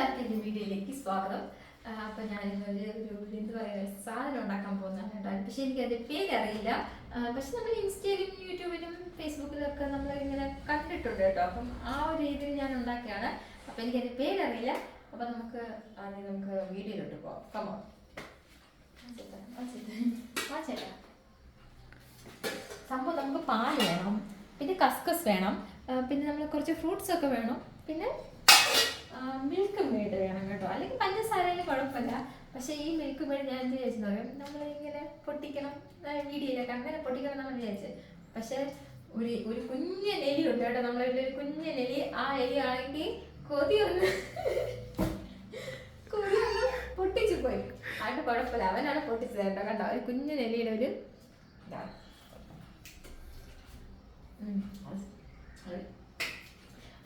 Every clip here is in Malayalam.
എല്ലാവർക്കും എൻ്റെ വീഡിയോയിലേക്ക് സ്വാഗതം. അപ്പോൾ ഞാനിന്നൊരു എന്ത് പറയുക സാധനം ഉണ്ടാക്കാൻ പോകുന്നതാണ് കേട്ടോ. പക്ഷേ എനിക്ക് അതിൻ്റെ പേരറിയില്ല. പക്ഷെ നമ്മൾ ഇൻസ്റ്റയിലും യൂട്യൂബിലും ഫേസ്ബുക്കിലും ഒക്കെ നമ്മൾ ഇങ്ങനെ കണ്ടിട്ടുണ്ട് കേട്ടോ. അപ്പം ആ ഒരു രീതിയിൽ ഞാൻ ഉണ്ടാക്കുകയാണ്. അപ്പോൾ എനിക്ക് അതിൻ്റെ പേരറിയില്ല. അപ്പോൾ നമുക്ക് വീഡിയോയിലോട്ട് പോകാം. കമോ ചേട്ടാ, സംഭവം നമുക്ക് പാൽ വേണം, പിന്നെ കസ്കസ് വേണം, പിന്നെ നമ്മൾ കുറച്ച് ഫ്രൂട്ട്സ് ഒക്കെ വേണം, പിന്നെ മിൽക്ക് മെയ്ഡ് വേണം കേട്ടോ. അല്ലെങ്കിൽ പഞ്ചസാരയിലും കുഴപ്പമില്ല. പക്ഷേ ഈ മിൽക്ക് മെയ്ഡ് ഞാൻ എന്ത് വിചാരിച്ചെന്ന് പറയും, നമ്മളിങ്ങനെ പൊട്ടിക്കണം, വീഡിയോയിലൊക്കെ അങ്ങനെ പൊട്ടിക്കണം നമ്മൾ വിചാരിച്ചത്. പക്ഷെ ഒരു കുഞ്ഞ നെലി ഉണ്ട് കേട്ടോ, നമ്മളെ ഒരു കുഞ്ഞ നെലി. ആ എലി ആണെങ്കിൽ കൊതിയൊന്ന് പൊട്ടിച്ചു പോയി. അതിന് കുഴപ്പമില്ല, അവനാണ് പൊട്ടിച്ചത് കേട്ടോ. കണ്ടോ, ഒരു കുഞ്ഞു നെലിയുടെ ഒരു ഇതാണ്.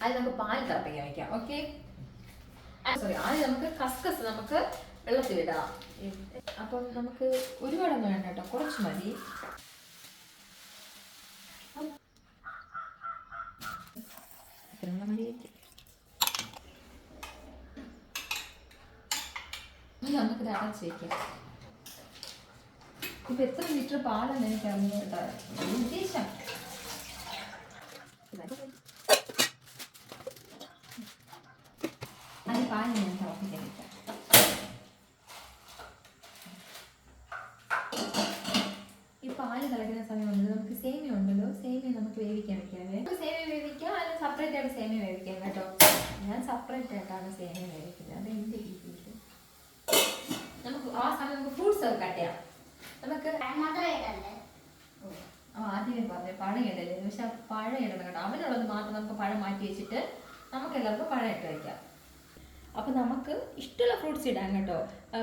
അത് നമുക്ക് പാൽ തിളപ്പിക്കാൻ വയ്ക്കാം. ഓക്കെ, സോറി, ആദ്യം നമുക്ക് കസ്കസ് നമുക്ക് വെള്ളത്തിലിടാം. അപ്പം നമുക്ക് ഒരുപാടൊന്നും വേണ്ട കേട്ടോ, കുറച്ച് മതി. നമുക്കിത് അടച്ച് വയ്ക്കാം. ഇപ്പൊ എത്ര ലിറ്റർ പാലെന്ന് എനിക്ക് അറിഞ്ഞു കേട്ടോ, ഉദ്ദേശം. അത് പാല് ഞാൻ തിളപ്പിക്കാൻ വയ്ക്കാം. ഈ പാല് തിളയ്ക്കുന്ന സമയം ഉണ്ടല്ലോ, നമുക്ക് സേമിയ ഉണ്ടല്ലോ, സേമിയ നമുക്ക് വേവിക്കാൻ വെക്കാവേ. സേമിയ വേവിക്കാം, അല്ലെങ്കിൽ സെപ്പറേറ്റ് ആയിട്ട് സേമിയ വേവിക്കാം കേട്ടോ. ഞാൻ സെപ്പറേറ്റ് ആയിട്ടാണ് സേമിയ വേവിക്കുന്നത്. അത് എൻ്റെ രീതിയിൽ നമുക്ക് ആ സമയം നമുക്ക് ഫ്രൂട്ട്സ് ഒക്കെ കട്ട് ചെയ്യാം. നമുക്ക് ആദ്യമേ പറഞ്ഞു പഴം ഇടല്ലേ, പക്ഷെ പഴം ഇടണം കേട്ടോ. അവനുള്ളത് മാത്രം നമുക്ക് പഴം മാറ്റി വെച്ചിട്ട് നമുക്ക് എല്ലാവർക്കും പഴം ഇട്ട് വയ്ക്കാം. അപ്പം നമുക്ക് ഇഷ്ടമുള്ള ഫ്രൂട്ട്സ് ഇടാം കേട്ടോ.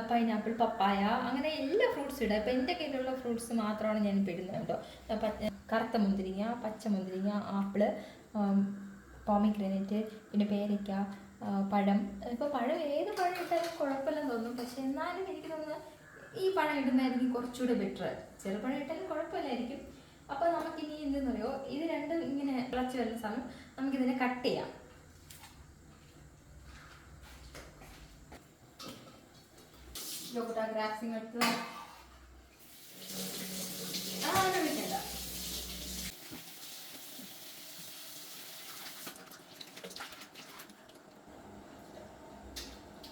പൈനാപ്പിൾ, പപ്പായ, അങ്ങനെ എല്ലാ ഫ്രൂട്ട്സും ഇടാം. ഇപ്പം എൻ്റെ കയ്യിലുള്ള ഫ്രൂട്ട്സ് മാത്രമാണ് ഞാൻ ഇപ്പോൾ ഇടുന്നത് കേട്ടോ. കറുത്ത മുന്തിരിങ്ങ, പച്ച മുന്തിരിങ്ങ, ആപ്പിള്, പോമിഗ്രാനൈറ്റ്, പിന്നെ പേരയ്ക്ക, പഴം. ഇപ്പോൾ പഴം ഏത് പഴം ഇട്ടാലും കുഴപ്പമില്ലെന്ന് തോന്നും. പക്ഷെ എന്നാലും എനിക്ക് തോന്നുന്നത് ഈ പഴം ഇടുന്നതായിരിക്കും കുറച്ചുകൂടെ ബെറ്റർ. ചില പഴം ഇട്ടാലും കുഴപ്പമില്ലായിരിക്കും. അപ്പോൾ നമുക്കിനി എന്തെന്ന് പറയുമോ, ഇത് രണ്ടും ഇങ്ങനെ തിളച്ച് വരുന്ന സമയം നമുക്കിതിനെ കട്ട് ചെയ്യാം. ഗ്രാഫ്സിങ് എടുത്ത് വിളിക്കണ്ട.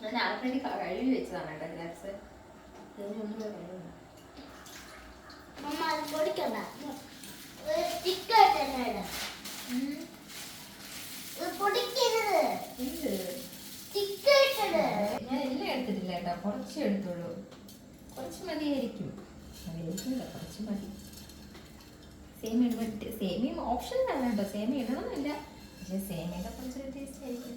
ഞാൻ ആൾറെഡി കഴുകി വെച്ചതാണ് കേട്ടോ ഗ്രാഫ്സ്. ഞാൻ എല്ലാം എടുത്തിട്ടില്ല കേട്ടോ, കുറച്ചേ എടുത്തുള്ളൂ. കുറച്ച് മതിയായിരിക്കും, കുറച്ച് മതി. സേമിയ ഇടുമ്പോൾ സേമിയം ഓപ്ഷനിലാണ് കേട്ടോ, സേമിയ ഇടണമെന്നില്ല. പക്ഷെ സേമിയയുടെ കുറച്ചൊരു ടേസ്റ്റ് ആയിരിക്കും.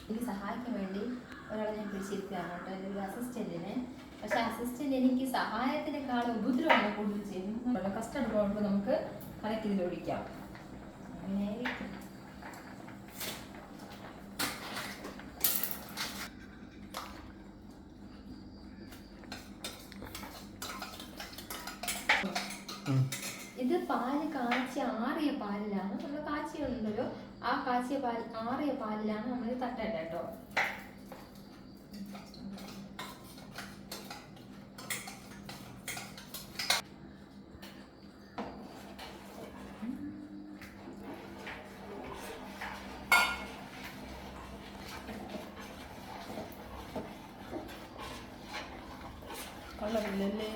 എനിക്ക് സഹായിക്കാൻ വേണ്ടി ഒരാളെ ഞാൻ പിടിച്ചിരിക്കുകയാണ് കേട്ടോ, ഒരു അസിസ്റ്റന്റിനെ. പക്ഷെ അസിസ്റ്റന്റ് എനിക്ക് സഹായത്തിനേക്കാൾ ഉപദ്രവമാണ് കൂടുതൽ ചെയ്യുന്നത്. കസ്റ്റഡ് പോകുമ്പോൾ നമുക്ക് കലക്കി ഇതിലൊഴിക്കാം. അങ്ങനെ ഇത് പാല് കാച്ചി ആറിയ പാലിലാണ് നമ്മൾ കാച്ചിയുണ്ടല്ലോ, ആ കാച്ചിയ പാൽ ആറിയ പാലിലാണ് നമ്മൾ തട്ടേണ്ടത് കേട്ടോ. കൊള്ളമില്ലല്ലേ,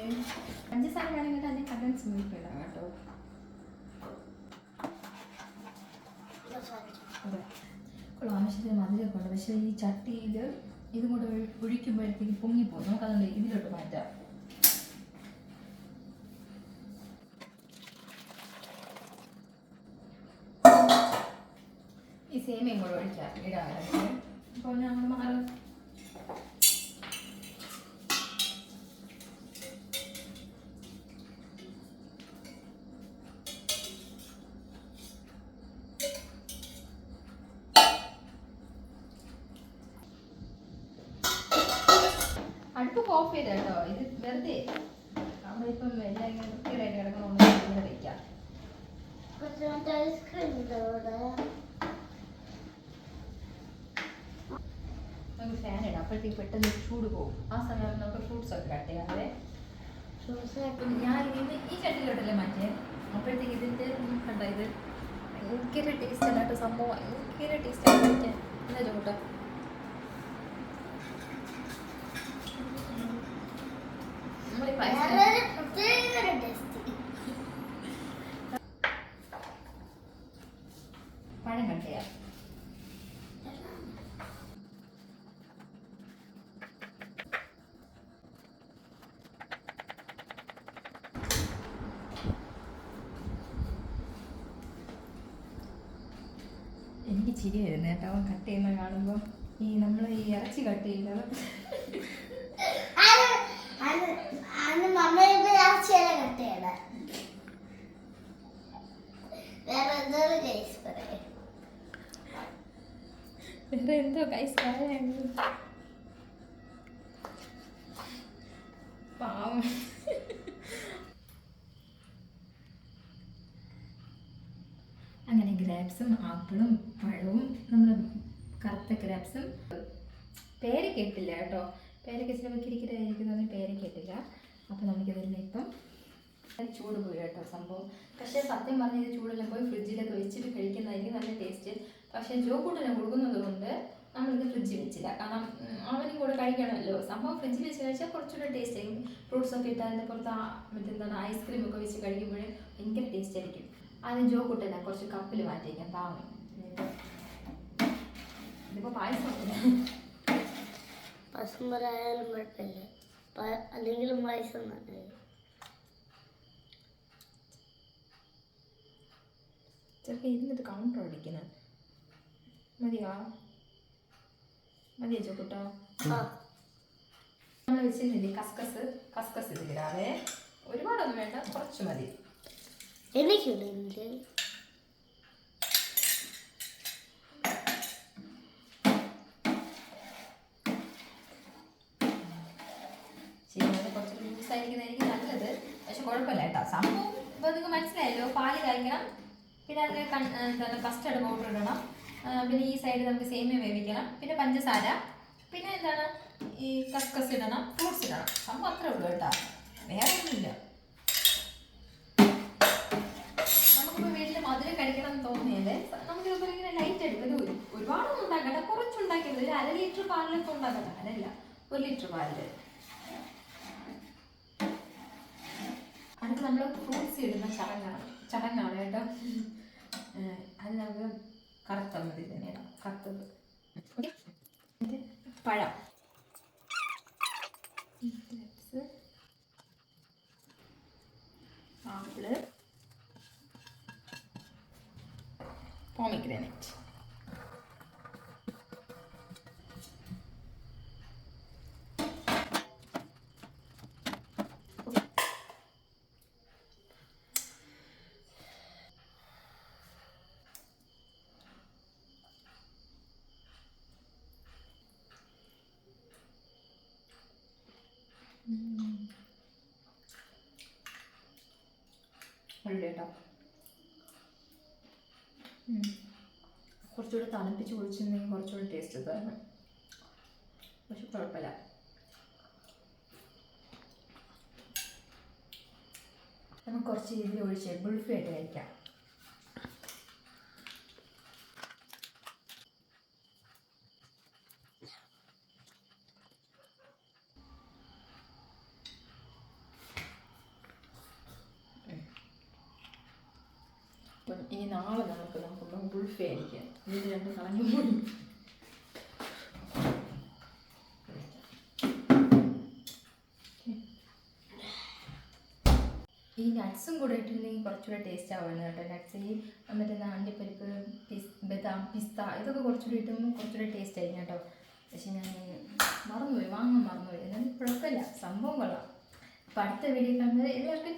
പഞ്ചസാര വേണമെങ്കിൽ തന്നെ കണ്ടൻസ് മിൽക്ക് ഇടാം കേട്ടോ. ആവശ്യത്തിന് മധുരമൊക്കെ ഉണ്ട്. പക്ഷേ ഈ ചട്ടിയിൽ ഇതും കൂടെ ഒഴിക്കുമ്പോഴത്തേക്ക് പൊങ്ങിപ്പോകും. നമുക്കതുകൊണ്ട് ഇതിലോട്ട് മാറ്റാം. ഈ സേമിയയും കൂടെ ഒഴിക്കാം, ഇടാനായിട്ട്. അപ്പോൾ നമ്മൾ മാറും. ഓഫ് ചെയ്ത കേട്ടോ, ഇത് വെറുതെ നമ്മളിപ്പം എല്ലാം ഇങ്ങനെ വൃത്തിയായിട്ട് കിടക്കണമെന്ന് ഇങ്ങനെ വയ്ക്കാം. നമുക്ക് ഫാൻ ഇടാം, അപ്പോഴത്തേക്ക് പെട്ടെന്ന് ചൂട് പോകും. ആ സമയം നമുക്ക് ഫ്രൂട്ട്സ് ഒക്കെ കട്ട് ചെയ്യാതെ. ഞാൻ ഇതിന് ഈ ചട്ടിയിലോട്ടല്ലേ മാറ്റിയേ, അപ്പോഴത്തേക്ക് ഇതിൻ്റെ കണ്ട ഇത് ഭയങ്കര ടേസ്റ്റ് അല്ലാത്ത സംഭവം, ഭയങ്കര ടേസ്റ്റ് ആണ് കഴിക്കാൻ. എന്താ ചോട്ടാ നമ്മൾ പഴം കട്ട് ചെയ്യാം. എനിക്ക് ചിരി വരുന്നത് കേട്ടോ കട്ട് ചെയ്യുന്ന കാണുമ്പോൾ. ഈ നമ്മൾ ഈ ഇറച്ചി കട്ട് ചെയ്യുന്നത് വേറെ എന്തോ കൈസ് പറയാനുണ്ട്. പാവം. അങ്ങനെ ഗ്രാപ്സും ആപ്പിളും പഴവും നമ്മൾ കറുത്ത ഗ്രാപ്സും പേരയ്ക്ക ഇട്ടില്ല കേട്ടോ. പേരയ്ക്ക ചിലപ്പോൾ കിരിക്കിരായിരിക്കുന്നത് പേരയ്ക്ക ഇട്ടില്ല. അപ്പോൾ നമുക്കിതെല്ലാം ഇപ്പം ചൂട് പോയി കേട്ടോ സംഭവം. പക്ഷേ സത്യം പറഞ്ഞ ഇത് ചൂടെല്ലാം പോയി ഫ്രിഡ്ജിലൊക്കെ വെച്ചിട്ട് കഴിക്കുന്നതായിരിക്കും നല്ല ടേസ്റ്റ്. പക്ഷേ ജോക്കൂട്ടെല്ലാം കൊടുക്കുന്നത് കൊണ്ട് നമ്മളിത് ഫ്രിഡ്ജിൽ വെച്ചില്ല, കാരണം അവനും കൂടെ കഴിക്കണമല്ലോ. സംഭവം ഫ്രിഡ്ജിൽ വെച്ച് കഴിച്ചാൽ കുറച്ചുകൂടെ ടേസ്റ്റ് ആയിരിക്കും. ഫ്രൂട്ട്സൊക്കെ ഇട്ട് അതിൻ്റെ പുറത്ത് മറ്റെന്താണ് ഐസ്ക്രീമൊക്കെ വെച്ച് കഴിക്കുമ്പോഴേ ഭയങ്കര ടേസ്റ്റ് ആയിരിക്കും. ആദ്യം ജോക്കൂട്ടല്ല കുറച്ച് കപ്പിൽ മാറ്റിയിരിക്കാം പാവം. ഇതിപ്പോൾ പായസം പസുമ്പരായാലും കുഴപ്പമില്ല, അല്ലെങ്കിലും പായസം നല്ലത്. ചിലപ്പോൾ ഇരുന്നിട്ട് കൗണ്ടർ അടിക്കുന്നത് മതിയോ? മതിയോ ചോക്കൂട്ടോ? നമ്മൾ വെച്ചിരുന്നില്ലേ കസ്കസ് ഇതിലിടാവേ. ഒരുപാടൊന്നും വേണ്ട, കുറച്ച് മതി. എനിക്കില്ലേ കുറച്ച് ലൂസായിരിക്കുന്നതായിരിക്കും നല്ലത്. പക്ഷെ കുഴപ്പമില്ല കേട്ടോ സംഭവം. ഇപ്പോൾ നിങ്ങൾക്ക് മനസ്സിലായല്ലോ, പാല് കഴിക്കണം, പിന്നെ അതിൽ എന്താണ് കസ്റ്റർഡ് പൗഡർ ഇടണം, പിന്നെ ഈ സൈഡിൽ നമുക്ക് സേമിയ വേവിക്കണം, പിന്നെ പഞ്ചസാര, പിന്നെ എന്താണ് ഈ കസ്കസ് ഇടണം, ഫ്രൂട്ട്സ് ഇടണം. സംഭവം അത്രേ ഉള്ളൂ കേട്ടോ, വേറെ ഒന്നുമില്ല. നമുക്കിപ്പോൾ വീട്ടിൽ മധുരം കഴിക്കണം എന്ന് തോന്നിയത് നമുക്കിപ്പോൾ ഇങ്ങനെ ലൈറ്റ് എടുക്കും. ഇത് ഒരുപാടൊന്നും ഉണ്ടാക്കട്ടെ, കുറച്ചുണ്ടാക്കിയത്. ഒരു 1/2 ലിറ്റർ പാലിലൊക്കെ ഉണ്ടാക്കട്ടെ, അതല്ല 1 ലിറ്റർ പാലിൽ. അടുത്ത് നമ്മൾ ഫ്രൂട്ട്സ് ഇടുന്ന ചടങ്ങാണ് കേട്ടോ. അത് നമുക്ക് കറുത്ത മതി തന്നെയാണ്, കറുത്തത്. പഴം, ആപ്പിള്, പോമിഗ്രാനൈറ്റ്, ഉള്ളി കേട്ടോ. കുറച്ചുകൂടെ തണുപ്പിച്ച് കുടിച്ചിട്ടുണ്ടെങ്കിൽ കുറച്ചുകൂടി ടേസ്റ്റ് ഇതാണ്, പക്ഷെ കുഴപ്പമില്ല. നമുക്ക് കുറച്ച് ഇതിൽ ഒഴിച്ച് ബുൾഫി ആയിട്ട് കഴിക്കാം. അപ്പം ഇനി നാളെ നമുക്കിപ്പം ബുൾഫി ആയിരിക്കാം. ഇതിന് 2 കളഞ്ഞു പോയി. ഈ നട്ട്സും കൂടെ ഇട്ടിട്ടുണ്ടെങ്കിൽ കുറച്ചുകൂടെ ടേസ്റ്റ് ആവുകയാണ് കേട്ടോ. നട്ട്സ് ഈ മറ്റേ അണ്ടിപ്പരിപ്പ്, ബദാം, പിസ്ത ഇതൊക്കെ കുറച്ചുകൂടി ഇട്ടുമ്പോൾ കുറച്ചുകൂടെ ടേസ്റ്റ് ആയിരിക്കും കേട്ടോ. പക്ഷെ ഞാൻ വാങ്ങാൻ മറന്നുപോയി. എന്നാലും കുഴപ്പമില്ല, സംഭവം കൊള്ളാം. അപ്പം അടുത്ത വീഡിയോ കാണുന്നത് എല്ലാവർക്കും